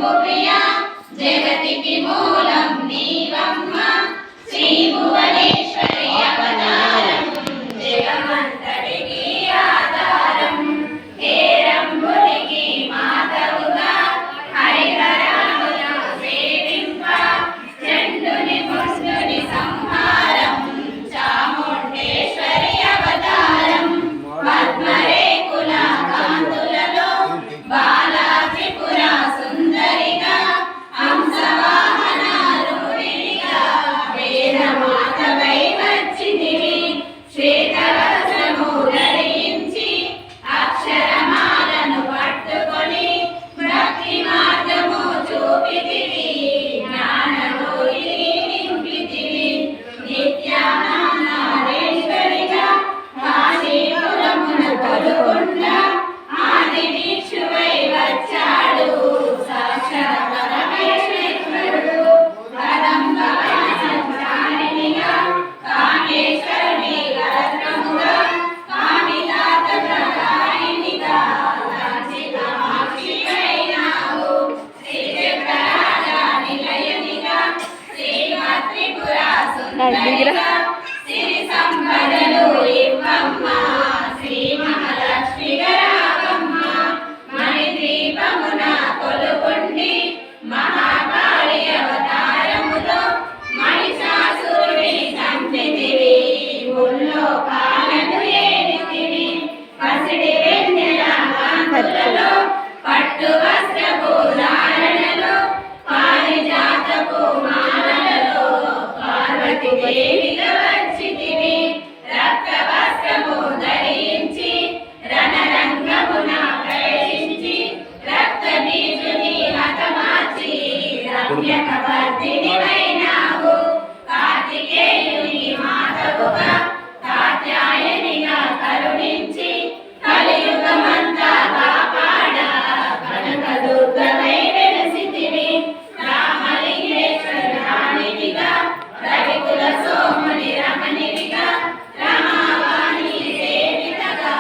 శంభు ప్రియా జగతికి మూలం నీవమ్మ శ్రీ భువనేశ్వరి అవతారం జగమంతటికి ఆధారం హేరంబునికి మాతవుగా హరిహరామును సేవింప చండుని ముష్టుని సంహారం చాముండేశ్వరి అవతారం పద్మరేకుల కాంతులలో బాలా త్రిపుర సుందరిగా హంసవాహన రూపిణిగా వేదమాతవై వచ్చితివి శ్వేతవస్త్రము ధరించి అక్షరమాలను పట్టుకొని భక్తి మార్గము చూపితివి జ్ఞానరూపిణి నింపితివి నిత్యానందేశ్వరిగా కాశీపురమున కొలుకొండ ఆది దీక్షువై వచ్చాడు సాక్షాత్ పరమేశ్వరుడు కదంబవన సంచారిణిగా కామేశ్వరుని రత్నముగా కామితాత ప్రదాయినిగా కాంచి కామాక్షివైనావు శ్రీచక్రరాజ నిలయనిగా శ్రీమత్రిపుర సుందరిగా సిరి సంపదలు ఇవ్వమ్మ శ్రీ మహాలక్ష్మిగా రావమ్మ మణిద్వీపమున కొలుకొండి మహాకాళి అవతారములో మహిషాసురుని చంపితివి ముల్లోకాలను ఏలితివి పసిడి వెన్నెల కాంతులలో పట్టు వస్త్రపు ధారణలో పారిజాతపు మాలలలో పార్వతి దేవిగా వచ్చితివి రక్త వస్త్రము ధరించి రణరంగమున ప్రవేశించి రక్త బీజుని హతమార్చి రమ్యక వర్ధినివైనావు కార్తికేయుని మాతవుగా కాత్యాయనిగా కరుణించి కలియుగమంతా కాపాడ కనకదుర్గమై వెలసితివి రామలింగేశ్వరానివిగా రవికుల సోముని రమణివిగా రమావాణి సేవితగా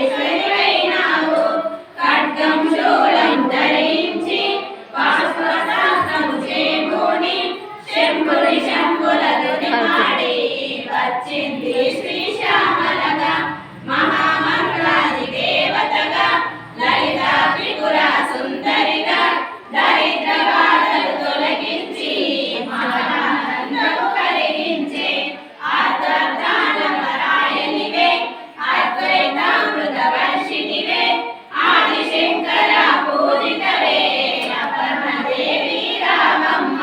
రాజరాజేశ్వరివైనావు ఖడ్గం శూలం ధరించి పాశ్వశాస్త్రము చేబూని శంభుని శంభులదుని పాడి వచ్చింది శ్రీశ్యామలగా మహామంగళాది దేవతగా లలిత త్రిపుర సుందరిగా దరిద్ర బాధలు తొలగించి మహానందము కలిగించే ఆర్ద్రదానవరాయనివే అద్వైతామృత వర్షిణివే ఆదిశంకర పూజితవే అపర్ణదేవి రామమ్మ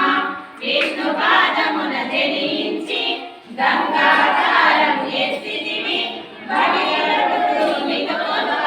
విష్ణు పాదమున జనించి గంగాధారము ఎత్తితివి భగవతుని కొలువ